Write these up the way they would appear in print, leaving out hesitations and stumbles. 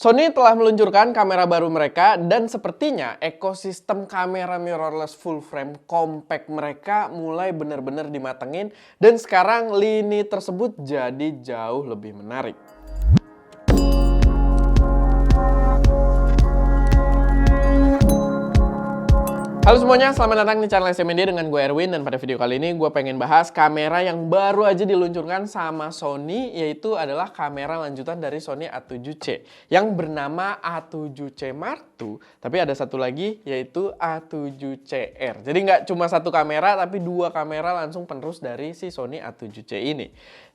Sony telah meluncurkan kamera baru mereka dan sepertinya ekosistem kamera mirrorless full frame compact mereka mulai benar-benar dimatengin dan sekarang lini tersebut jadi jauh lebih menarik. Halo semuanya, selamat datang di channel SC Media dengan gue Erwin, dan pada video kali ini gue pengen bahas kamera yang baru aja diluncurkan sama Sony, yaitu adalah kamera lanjutan dari Sony A7C yang bernama A7C Mark II, tapi ada satu lagi yaitu A7CR. Jadi nggak cuma satu kamera, tapi dua kamera langsung penerus dari si Sony A7C ini.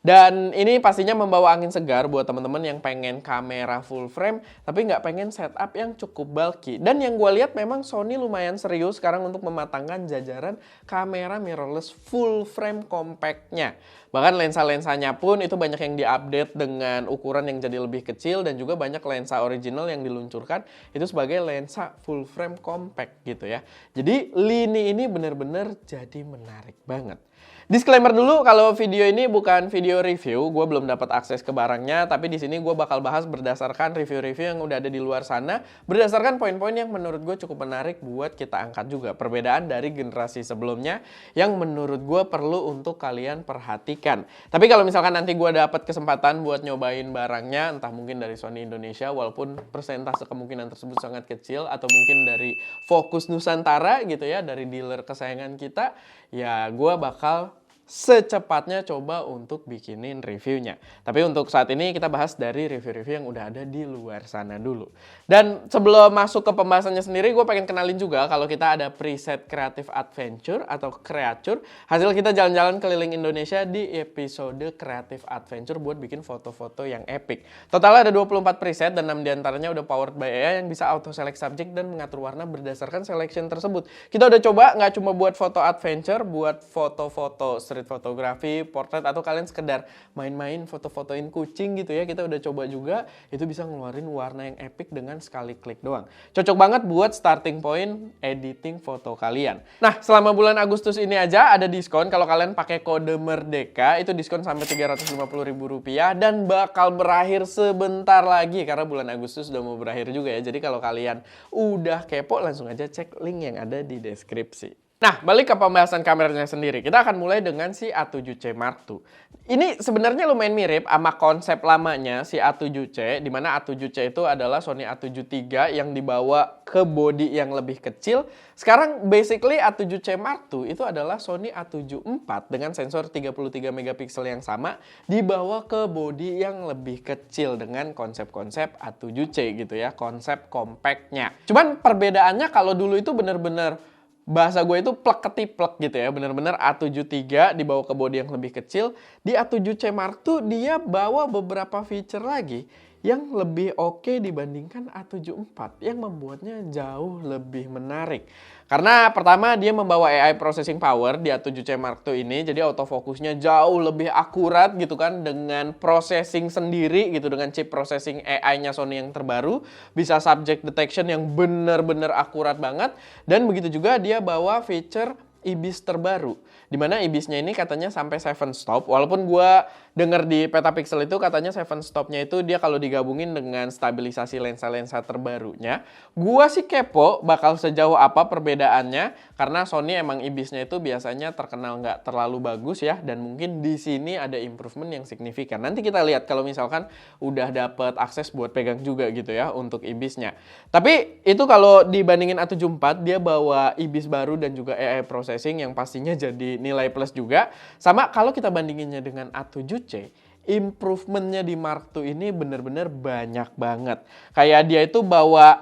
Dan ini pastinya membawa angin segar buat teman-teman yang pengen kamera full frame tapi nggak pengen setup yang cukup bulky. Dan yang gue lihat memang Sony lumayan serius sekarang untuk mematangkan jajaran kamera mirrorless full frame compactnya. Bahkan lensa-lensanya pun itu banyak yang diupdate dengan ukuran yang jadi lebih kecil, dan juga banyak lensa original yang diluncurkan itu sebagai lensa full frame compact gitu ya. Jadi lini ini benar-benar jadi menarik banget. Disclaimer dulu, kalau video ini bukan video review, gue belum dapat akses ke barangnya, tapi di sini gue bakal bahas berdasarkan review-review yang udah ada di luar sana, berdasarkan poin-poin yang menurut gue cukup menarik buat kita angkat juga. Perbedaan dari generasi sebelumnya yang menurut gue perlu untuk kalian perhatikan. Tapi kalau misalkan nanti gue dapat kesempatan buat nyobain barangnya, entah mungkin dari Sony Indonesia, walaupun persentase kemungkinan tersebut sangat kecil, atau mungkin dari Focus Nusantara gitu ya, dari dealer kesayangan kita, ya gue bakal secepatnya coba untuk bikinin reviewnya. Tapi untuk saat ini kita bahas dari review-review yang udah ada di luar sana dulu. Dan sebelum masuk ke pembahasannya sendiri, gue pengen kenalin juga kalau kita ada preset Creative Adventure atau Creature, hasil kita jalan-jalan keliling Indonesia di episode Creative Adventure buat bikin foto-foto yang epic. Total ada 24 preset dan 6 diantaranya udah powered by AI yang bisa auto select subject dan mengatur warna berdasarkan selection tersebut. Kita udah coba nggak cuma buat foto adventure, buat foto-foto street fotografi, portrait, atau kalian sekedar main-main foto-fotoin kucing gitu ya. Kita udah coba juga, itu bisa ngeluarin warna yang epic dengan sekali klik doang. Cocok banget buat starting point editing foto kalian. Nah, selama bulan Agustus ini aja ada diskon kalau kalian pakai kode MERDEKA, itu diskon sampai Rp350.000 dan bakal berakhir sebentar lagi karena bulan Agustus udah mau berakhir juga ya. Jadi kalau kalian udah kepo, langsung aja cek link yang ada di deskripsi. Nah, balik ke pembahasan kameranya sendiri. Kita akan mulai dengan si A7C Mark II. Ini sebenarnya lumayan mirip sama konsep lamanya si A7C, di mana A7C itu adalah Sony A7 III yang dibawa ke body yang lebih kecil. Sekarang basically A7C Mark II itu adalah Sony A7 IV dengan sensor 33 megapiksel yang sama, dibawa ke body yang lebih kecil dengan konsep-konsep A7C gitu ya, konsep compactnya. Cuman perbedaannya kalau dulu itu bener-bener bahasa gue itu plek ketiplek gitu ya, bener-bener A7 III dibawa ke body yang lebih kecil. Di A7C Mark II dia bawa beberapa feature lagi yang lebih oke dibandingkan A7 IV, yang membuatnya jauh lebih menarik. Karena pertama dia membawa AI processing power di A7C Mark II ini, jadi autofocusnya jauh lebih akurat gitu kan, dengan processing sendiri gitu, dengan chip processing AI-nya Sony yang terbaru, bisa subject detection yang benar-benar akurat banget, dan begitu juga dia bawa feature IBIS terbaru, dimana IBIS-nya ini katanya sampai 7 stop, walaupun gue denger di Petapixel itu katanya 7 stopnya itu dia kalau digabungin dengan stabilisasi lensa-lensa terbarunya. Gua sih kepo bakal sejauh apa perbedaannya, karena Sony emang IBIS-nya itu biasanya terkenal nggak terlalu bagus ya, dan mungkin di sini ada improvement yang signifikan. Nanti kita lihat kalau misalkan udah dapet akses buat pegang juga gitu ya untuk IBIS-nya. Tapi itu kalau dibandingin A7 IV, dia bawa IBIS baru dan juga AI processing yang pastinya jadi nilai plus juga. Sama kalau kita bandinginnya dengan A7C, improvementnya di Mark II ini bener-bener banyak banget. Kayak dia itu bawa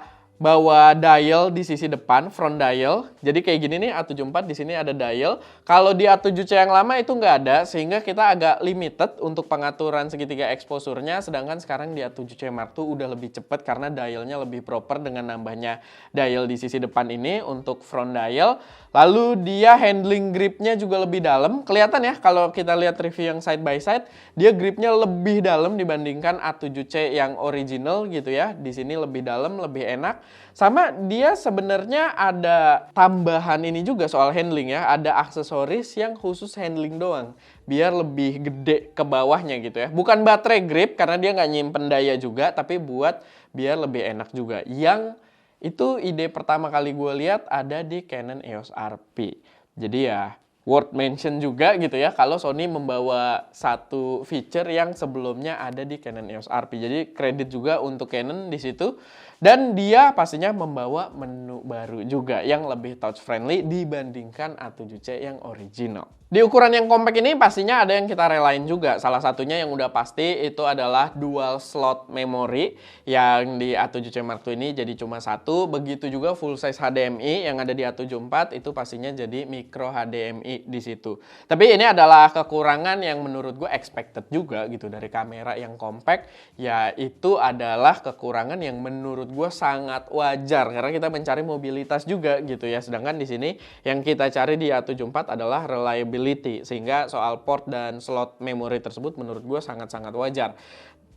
dial di sisi depan, front dial. Jadi kayak gini nih, A7 IV di sini ada dial. Kalau di A7C yang lama itu nggak ada, sehingga kita agak limited untuk pengaturan segitiga exposure-nya. Sedangkan sekarang di A7C Mark II udah lebih cepat karena dialnya lebih proper dengan nambahnya dial di sisi depan ini untuk front dial. Lalu dia handling gripnya juga lebih dalam. Kelihatan ya kalau kita lihat review yang side by side, dia gripnya lebih dalam dibandingkan A7C yang original gitu ya. Di sini lebih dalam, lebih enak. Sama dia sebenarnya ada tambahan ini juga soal handling ya. Ada aksesoris yang khusus handling doang. biar lebih gede ke bawahnya gitu ya. Bukan baterai grip karena dia nggak nyimpen daya juga, tapi buat biar lebih enak juga. Yang itu ide pertama kali gue lihat ada di Canon EOS RP. Jadi ya worth mention juga gitu ya kalau Sony membawa satu feature yang sebelumnya ada di Canon EOS RP. Jadi kredit juga untuk Canon di situ. Dan dia pastinya membawa menu baru juga yang lebih touch friendly dibandingkan A7C yang original. Di ukuran yang compact ini pastinya ada yang kita relain juga. Salah satunya yang udah pasti itu adalah dual slot memory yang di A7C Mark II ini jadi cuma satu. Begitu juga full size HDMI yang ada di A74 itu pastinya jadi micro HDMI di situ. Tapi ini adalah kekurangan yang menurut gue expected juga gitu dari kamera yang compact. Yaitu adalah kekurangan yang menurut gue sangat wajar karena kita mencari mobilitas juga gitu ya. Sedangkan di sini yang kita cari di A74 adalah reliability, sehingga soal port dan slot memori tersebut menurut gue sangat-sangat wajar.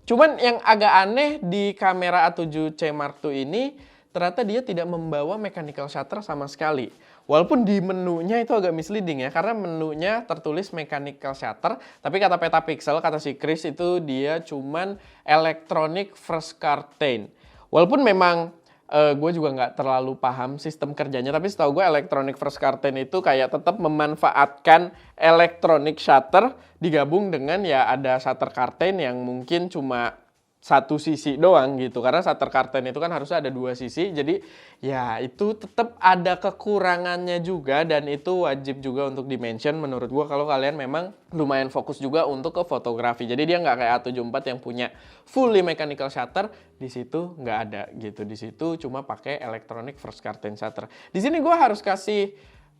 Cuman yang agak aneh di kamera A7C Mark II ini ternyata dia tidak membawa mechanical shutter sama sekali. Walaupun di menunya itu agak misleading ya, karena menunya tertulis mechanical shutter, tapi kata Petapixel, kata si Chris itu dia cuman electronic first curtain. Walaupun memang gue juga nggak terlalu paham sistem kerjanya, tapi setahu gue electronic first curtain itu kayak tetap memanfaatkan electronic shutter digabung dengan ya ada shutter curtain yang mungkin cuma satu sisi doang gitu, karena shutter curtain itu kan harusnya ada dua sisi, jadi ya itu tetap ada kekurangannya juga dan itu wajib juga untuk dimention menurut gua kalau kalian memang lumayan fokus juga untuk ke fotografi. Jadi dia nggak kayak A74 yang punya fully mechanical shutter, di situ nggak ada gitu, di situ cuma pakai electronic first curtain shutter. Di sini gua harus kasih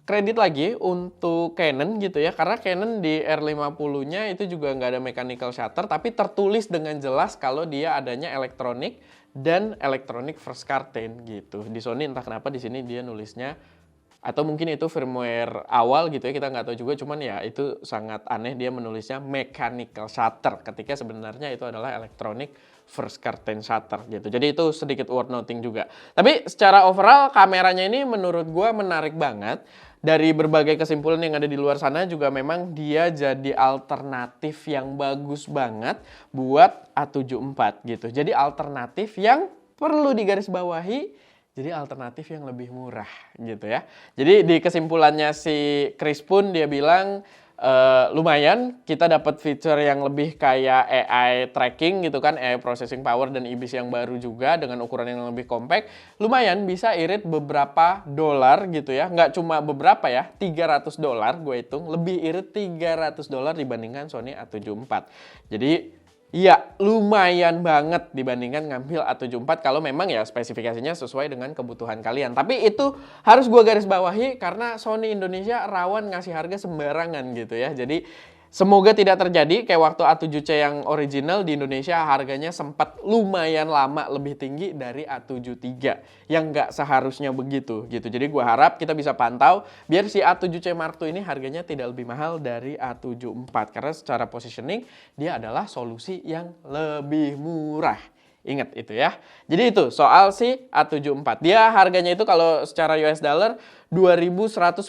kredit lagi untuk Canon gitu ya, karena Canon di R50-nya itu juga nggak ada mechanical shutter, tapi tertulis dengan jelas kalau dia adanya elektronik dan electronic first curtain gitu. Di Sony entah kenapa di sini dia nulisnya, atau mungkin itu firmware awal gitu ya, kita nggak tahu juga, cuman ya itu sangat aneh dia menulisnya mechanical shutter ketika sebenarnya itu adalah electronic first curtain shutter gitu. Jadi itu sedikit worth noting juga. Tapi secara overall kameranya ini menurut gue menarik banget. Dari berbagai kesimpulan yang ada di luar sana juga memang dia jadi alternatif yang bagus banget buat A74 gitu. Jadi alternatif yang perlu digarisbawahi, jadi alternatif yang lebih murah gitu ya. Jadi di kesimpulannya si Chris pun dia bilang lumayan kita dapat fitur yang lebih kayak AI tracking gitu kan, AI processing power dan IBIS yang baru juga dengan ukuran yang lebih compact. Lumayan bisa irit beberapa dolar gitu ya, nggak cuma beberapa ya, $300 gue hitung, lebih irit $300 dibandingkan Sony A74. Jadi iya, lumayan banget dibandingkan ngambil A74 kalau memang ya spesifikasinya sesuai dengan kebutuhan kalian. Tapi itu harus gue garis bawahi karena Sony Indonesia rawan ngasih harga sembarangan gitu ya. Jadi semoga tidak terjadi kayak waktu A7C yang original di Indonesia harganya sempat lumayan lama lebih tinggi dari A73 yang nggak seharusnya begitu gitu. Jadi gue harap kita bisa pantau biar si A7C Mark II ini harganya tidak lebih mahal dari A74 karena secara positioning dia adalah solusi yang lebih murah. Ingat itu ya. Jadi itu soal si A74. Dia harganya itu kalau secara US dollar 2.198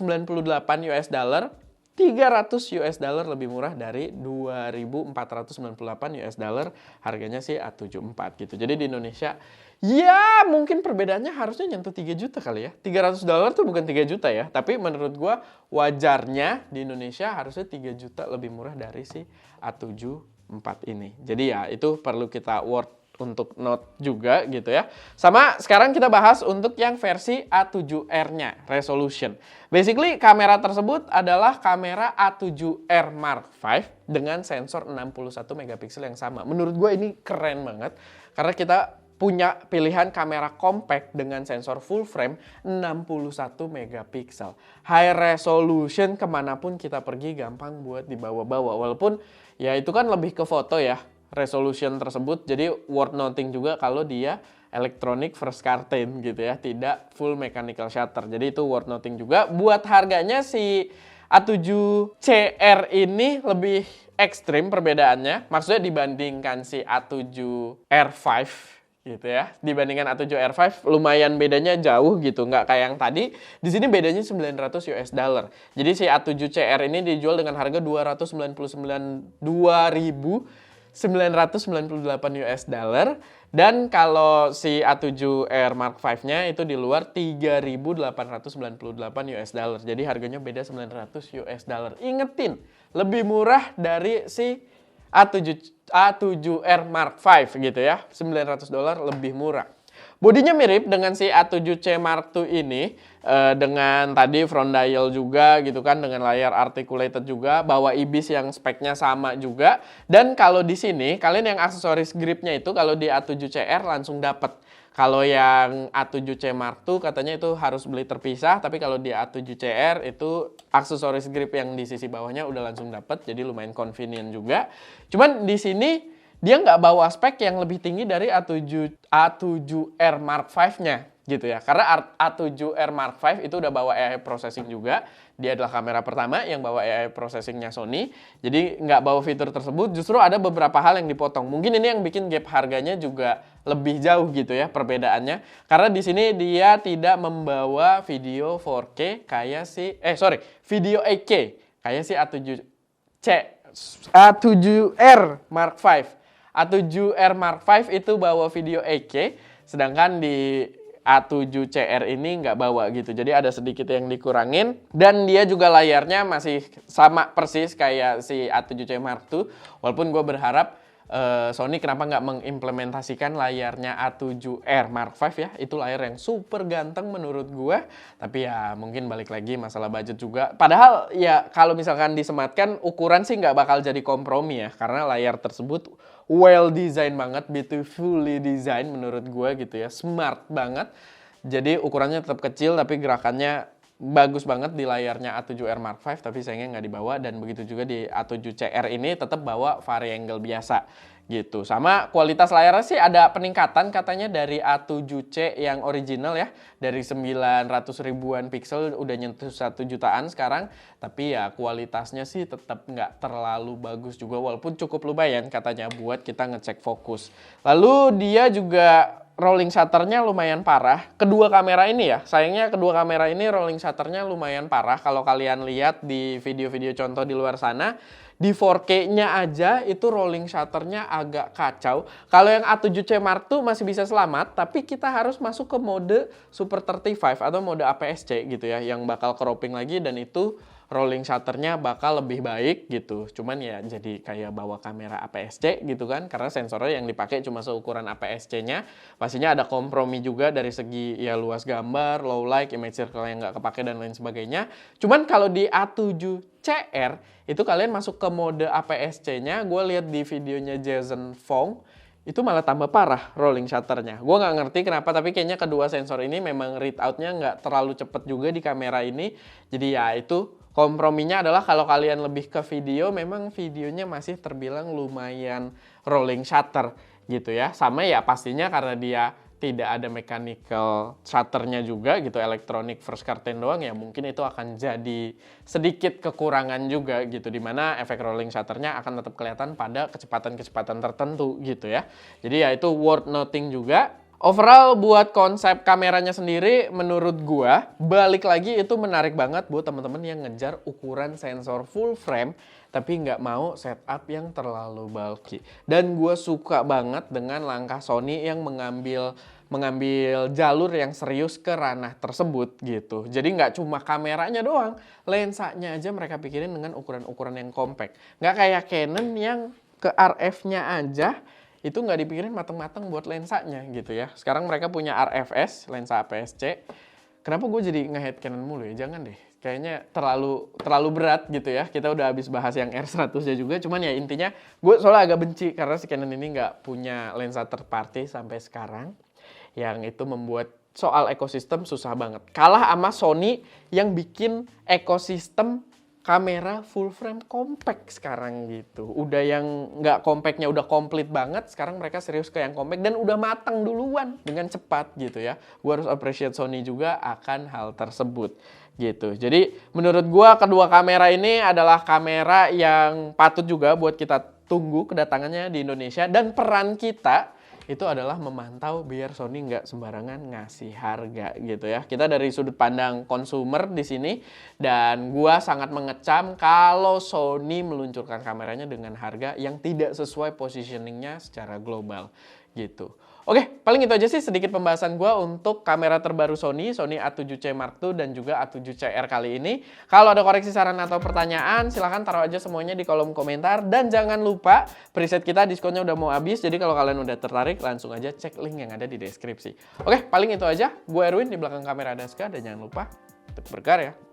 US dollar. $300 lebih murah dari 2.498 US dollar harganya si A74 gitu. Jadi di Indonesia ya mungkin perbedaannya harusnya nyentuh 3 juta kali ya. $300 tuh bukan 3 juta ya, tapi menurut gua wajarnya di Indonesia harusnya 3 juta lebih murah dari si A74 ini. Jadi ya itu perlu kita worth untuk note juga gitu ya. Sama sekarang kita bahas untuk yang versi A7R-nya, resolution. Basically kamera tersebut adalah kamera A7R Mark V dengan sensor 61 megapiksel yang sama. Menurut gue ini keren banget karena kita punya pilihan kamera compact dengan sensor full frame 61 megapiksel. High resolution kemanapun kita pergi gampang buat dibawa-bawa. Walaupun ya itu kan lebih ke foto ya. Resolution tersebut jadi worth noting juga kalau dia electronic first curtain gitu ya, tidak full mechanical shutter. Jadi itu worth noting juga. Buat harganya si A7CR ini lebih ekstrim perbedaannya, maksudnya dibandingkan si A7R5 gitu ya. Dibandingkan A7R5 lumayan bedanya jauh gitu, nggak kayak yang tadi. Di sini bedanya 900 US dollar. Jadi si A7CR ini dijual dengan harga 299.998 US dollar, dan kalau si A7R Mark V-nya itu di luar 3.898 US dollar. Jadi harganya beda 900 US dollar. Ingetin, lebih murah dari si A7R Mark V gitu ya. $900 lebih murah. Bodinya mirip dengan si A7C Mark II ini, dengan tadi front dial juga gitu kan, dengan layar articulated juga, bawa IBIS yang speknya sama juga. Dan kalau di sini kalian yang aksesoris gripnya itu kalau di A7CR langsung dapat. Kalau yang A7C Mark II katanya itu harus beli terpisah, tapi kalau di A7CR itu aksesoris grip yang di sisi bawahnya udah langsung dapat, jadi lumayan convenient juga. Cuman di sini dia nggak bawa spek yang lebih tinggi dari A7R Mark V-nya gitu ya. Karena A7R Mark V itu udah bawa AI processing juga. Dia adalah kamera pertama yang bawa AI processingnya Sony. Jadi nggak bawa fitur tersebut, justru ada beberapa hal yang dipotong. Mungkin ini yang bikin gap harganya juga lebih jauh gitu ya perbedaannya. Karena di sini dia tidak membawa video 4K kayak video 8K kayak si A7R Mark V. A7R Mark V itu bawa video 8K, sedangkan di A7CR ini nggak bawa gitu. Jadi ada sedikit yang dikurangin, dan dia juga layarnya masih sama persis kayak si A7C Mark II. Walaupun gue berharap Sony kenapa nggak mengimplementasikan layarnya A7R Mark V ya. Itu layar yang super ganteng menurut gue. Tapi ya mungkin balik lagi masalah budget juga. Padahal ya kalau misalkan disematkan ukuran sih nggak bakal jadi kompromi ya. Karena layar tersebut well design banget, beautifully design menurut gue gitu ya. Smart banget. Jadi ukurannya tetap kecil tapi gerakannya bagus banget di layarnya A7R Mark V, tapi sayangnya nggak dibawa. Dan begitu juga di A7CR ini tetap bawa variangle biasa gitu. Sama kualitas layarnya sih ada peningkatan katanya dari A7C yang original ya, dari 900 ribuan pixel udah nyentuh 1 jutaan sekarang. Tapi ya kualitasnya sih tetap nggak terlalu bagus juga, walaupun cukup lumayan katanya buat kita ngecek fokus. Lalu dia juga rolling shutternya lumayan parah. Kedua kamera ini ya, sayangnya kedua kamera ini rolling shutternya lumayan parah. Kalau kalian lihat di video-video contoh di luar sana, di 4K-nya aja itu rolling shutternya agak kacau. Kalau yang A7C Mark II masih bisa selamat, tapi kita harus masuk ke mode Super 35 atau mode APS-C gitu ya, yang bakal cropping lagi, dan itu rolling shutternya bakal lebih baik gitu. Cuman ya jadi kayak bawa kamera APS-C gitu kan, karena sensornya yang dipakai cuma seukuran APS-C-nya. Pastinya ada kompromi juga dari segi ya luas gambar, low light, image circle yang nggak kepake dan lain sebagainya. Cuman kalau di A7CR itu kalian masuk ke mode APS-C-nya, gue lihat di videonya Jason Fong, itu malah tambah parah rolling shutternya. Gue nggak ngerti kenapa, tapi kayaknya kedua sensor ini memang readout-nya nggak terlalu cepet juga di kamera ini. Jadi ya itu komprominya adalah kalau kalian lebih ke video, memang videonya masih terbilang lumayan rolling shutter gitu ya. Sama ya pastinya karena dia tidak ada mechanical shutternya juga gitu, electronic first curtain doang, ya mungkin itu akan jadi sedikit kekurangan juga gitu, dimana efek rolling shutternya akan tetap kelihatan pada kecepatan-kecepatan tertentu gitu ya. Jadi ya itu worth noting juga. Overall buat konsep kameranya sendiri menurut gua balik lagi itu menarik banget buat teman-teman yang ngejar ukuran sensor full frame tapi nggak mau setup yang terlalu bulky. Dan gua suka banget dengan langkah Sony yang mengambil jalur yang serius ke ranah tersebut gitu. Jadi nggak cuma kameranya doang, lensanya aja mereka pikirin dengan ukuran-ukuran yang compact. Nggak kayak Canon yang ke RF-nya aja itu nggak dipikirin mateng-mateng buat lensanya gitu ya. Sekarang mereka punya RFS, lensa APS-C. Kenapa gue jadi nge-hate Canon mulu ya? Jangan deh. Kayaknya terlalu berat gitu ya. Kita udah habis bahas yang R100-nya juga. Cuman ya intinya gue soalnya agak benci karena si Canon ini nggak punya lensa third party sampai sekarang. Yang itu membuat soal ekosistem susah banget. Kalah sama Sony yang bikin ekosistem kamera full frame compact sekarang gitu. Udah yang nggak compactnya udah komplit banget, sekarang mereka serius ke yang compact dan udah matang duluan dengan cepat gitu ya. Gue harus appreciate Sony juga akan hal tersebut gitu. Jadi menurut gue kedua kamera ini adalah kamera yang patut juga buat kita tunggu kedatangannya di Indonesia, dan peran kita itu adalah memantau biar Sony nggak sembarangan ngasih harga gitu ya. Kita dari sudut pandang konsumer di sini, dan gua sangat mengecam kalau Sony meluncurkan kameranya dengan harga yang tidak sesuai positioningnya secara global gitu. Oke, paling itu aja sih sedikit pembahasan gua untuk kamera terbaru Sony A7C Mark II dan juga A7CR kali ini. Kalau ada koreksi, saran atau pertanyaan, silahkan taruh aja semuanya di kolom komentar. Dan jangan lupa, preset kita diskonnya udah mau habis, jadi kalau kalian udah tertarik, langsung aja cek link yang ada di deskripsi. Oke, paling itu aja. Gue Erwin, di belakang kamera Daska, dan jangan lupa tetap berkarya.